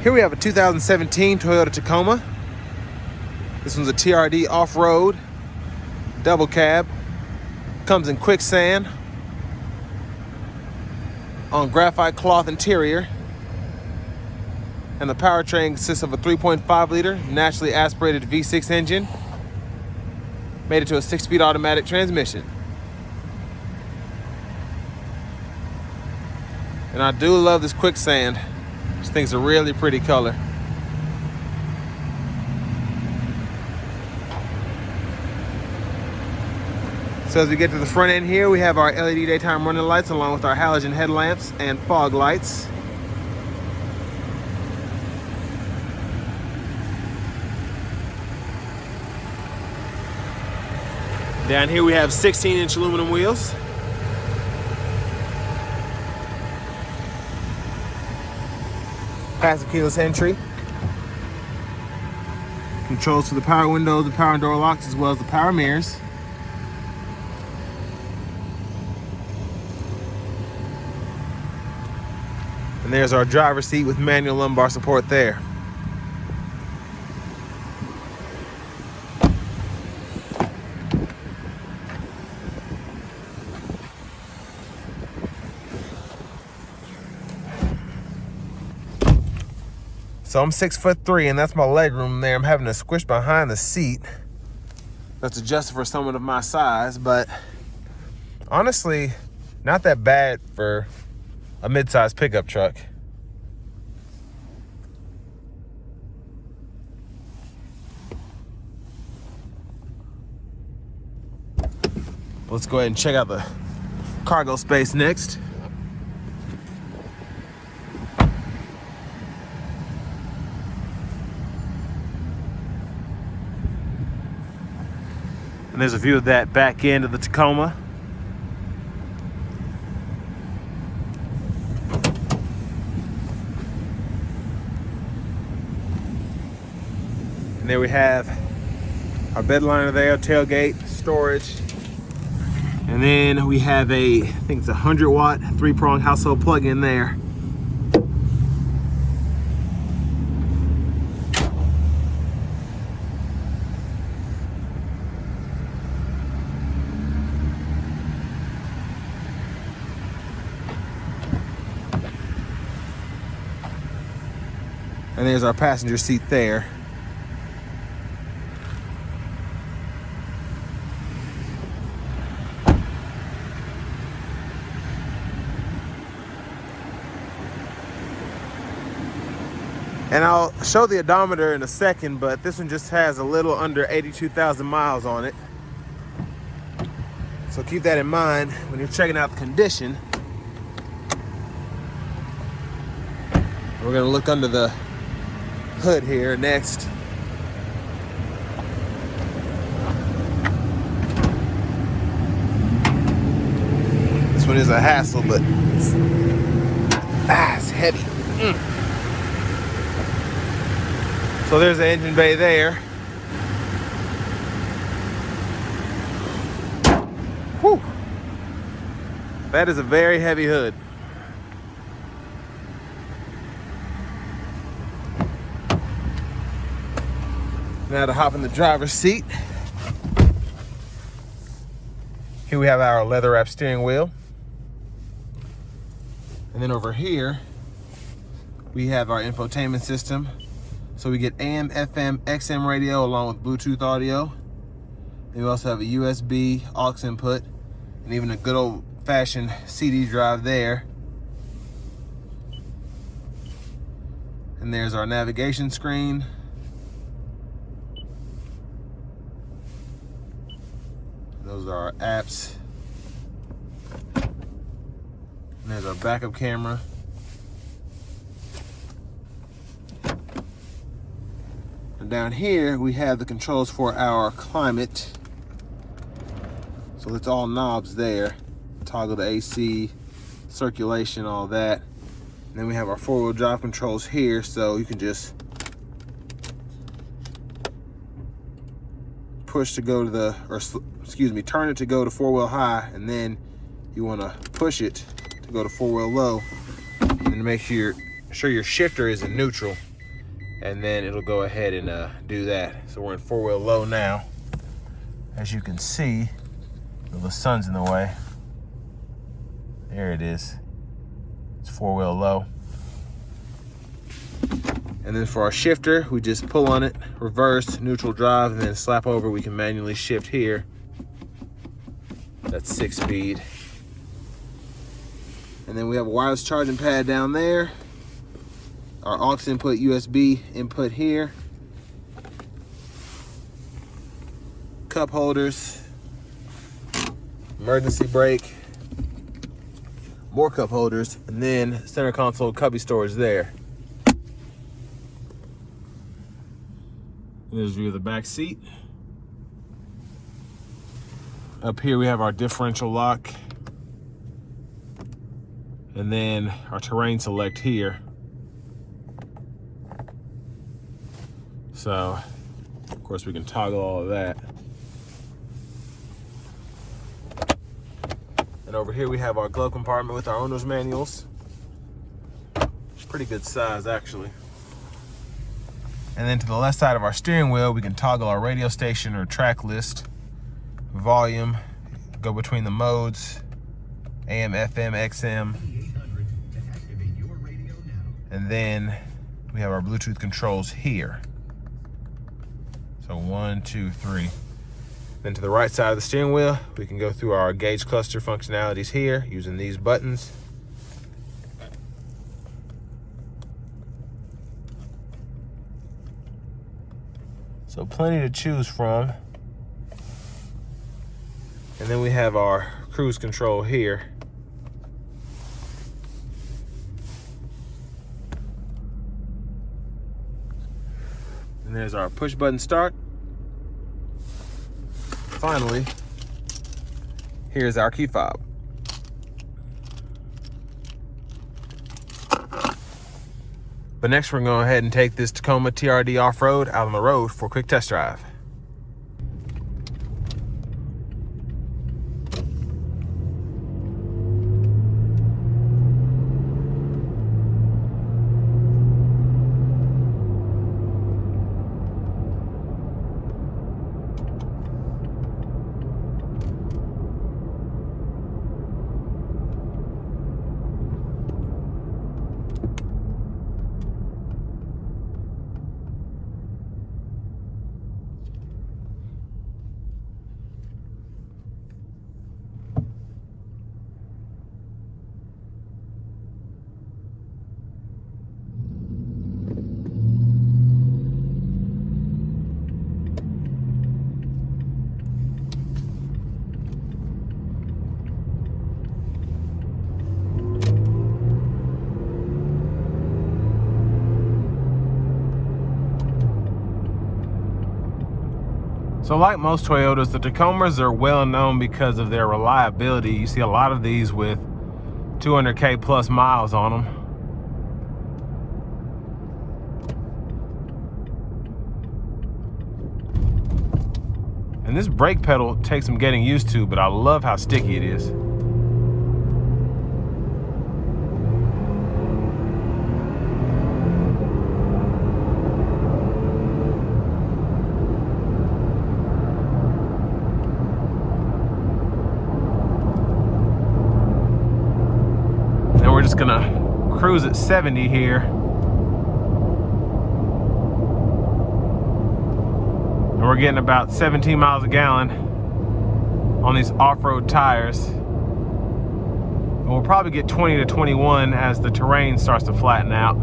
Here we have a 2017 Toyota Tacoma. This one's a TRD Off-Road, double cab. Comes in quicksand on graphite cloth interior. And the powertrain consists of a 3.5 liter naturally aspirated V6 engine. Made it to a 6-speed automatic transmission. And I do love this quicksand. This thing's a really pretty color. So as we get to the front end here, we have our LED daytime running lights along with our halogen headlamps and fog lights. Down here we have 16-inch aluminum wheels. Passive keyless entry. Controls for the power windows, the power door locks, as well as the power mirrors. And there's our driver's seat with manual lumbar support there. So I'm 6'3", and that's my leg room there. I'm having to squish behind the seat. That's adjusted for someone of my size, but honestly, not that bad for a mid-size pickup truck. Let's go ahead and check out the cargo space next. And there's a view of that back end of the Tacoma. And there we have our bed liner there, tailgate, storage. And then we have I think it's a 100-watt 3-prong household plug-in there. And there's our passenger seat there. And I'll show the odometer in a second, but this one just has a little under 82,000 miles on it. So keep that in mind when you're checking out the condition. We're gonna look under the hood here next. This one is a hassle, but it's heavy. So there's the engine bay there. Whew. That is a very heavy hood. Now to hop in the driver's seat. Here we have our leather wrap steering wheel. And then over here, we have our infotainment system. So we get AM, FM, XM radio along with Bluetooth audio. And we also have a USB aux input and even a good old fashioned CD drive there. And there's our navigation screen. Those are our apps. And there's our backup camera. And down here we have the controls for our climate. So it's all knobs there. Toggle the AC, circulation, all that. And then we have our 4-wheel drive controls here, so you can just push to go to the, or excuse me, turn it to go to 4-wheel high, and then you want to push it to go to 4-wheel low, and make sure your shifter is in neutral. and then it'll go ahead and do that. So we're in 4-wheel low now. As you can see, the sun's in the way. There it is. It's 4-wheel low. And then for our shifter, we just pull on it, reverse, neutral drive, and then slap over. We can manually shift here. That's 6-speed. And then we have a wireless charging pad down there. Our aux input, USB input here. Cup holders. Emergency brake. More cup holders. And then center console cubby storage there. There's a view of the back seat. Up here we have our differential lock. And then our terrain select here. So, of course, we can toggle all of that. And over here we have our glove compartment with our owner's manuals. Pretty good size, actually. And then to the left side of our steering wheel, we can toggle our radio station or track list, volume, go between the modes, AM, FM, XM. And then we have our Bluetooth controls here. So 1, 2, 3. Then to the right side of the steering wheel, we can go through our gauge cluster functionalities here using these buttons. So plenty to choose from. And then we have our cruise control here. And there's our push button start. Finally, here's our key fob. But next we're going to go ahead and take this Tacoma TRD Off-Road out on the road for a quick test drive. So like most Toyotas, the Tacomas are well known because of their reliability. You see a lot of these with 200K plus miles on them. And this brake pedal takes some getting used to, but I love how sticky it is. We're just gonna cruise at 70 here. And we're getting about 17 miles a gallon on these off-road tires. And we'll probably get 20 to 21 as the terrain starts to flatten out.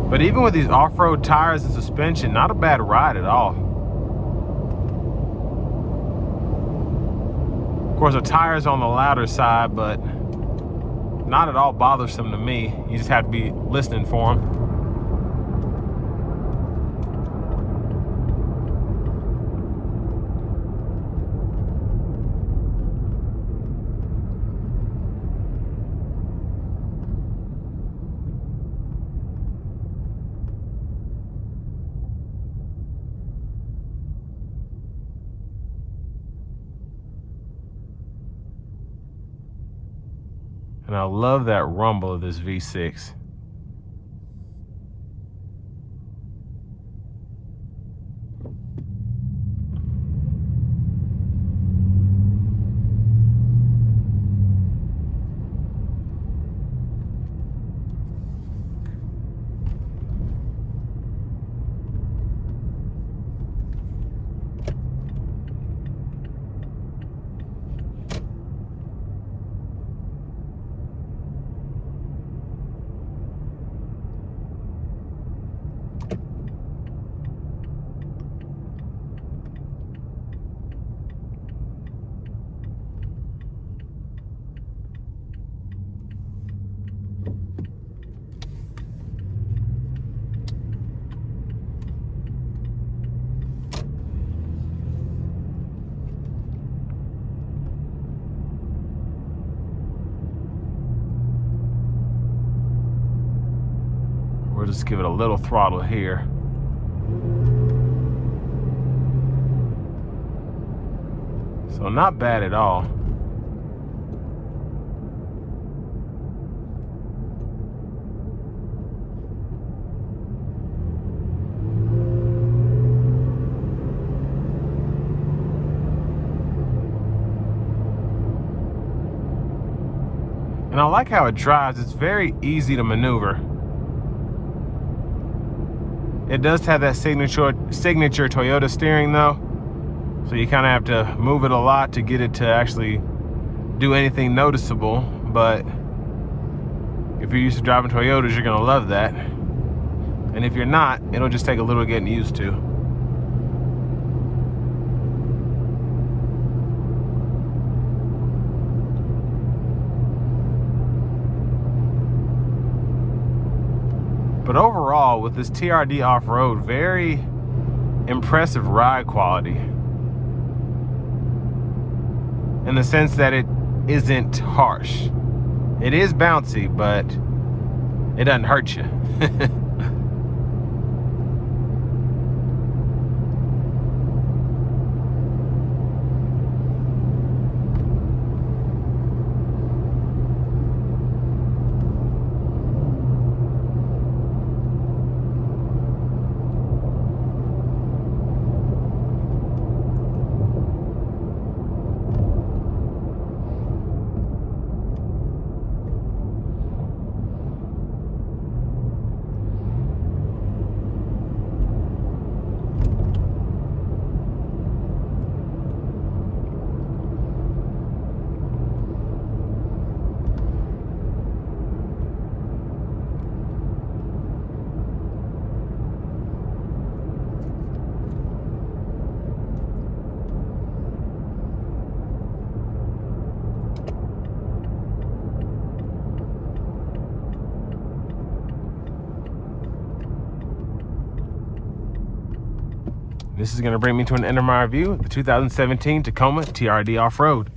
But even with these off-road tires and suspension, not a bad ride at all. Of course, the tire's on the louder side, but not at all bothersome to me. You just have to be listening for them. And I love that rumble of this V6. We'll just give it a little throttle here. So not bad at all. And I like how it drives. It's very easy to maneuver. It does have that signature Toyota steering though. So you kind of have to move it a lot to get it to actually do anything noticeable. But if you're used to driving Toyotas, you're gonna love that. And if you're not, it'll just take a little getting used to. But overall, with this TRD Off-Road, very impressive ride quality. In the sense that it isn't harsh. It is bouncy, but it doesn't hurt you. This is going to bring me to an end of my review of the 2017 Tacoma TRD Off-Road.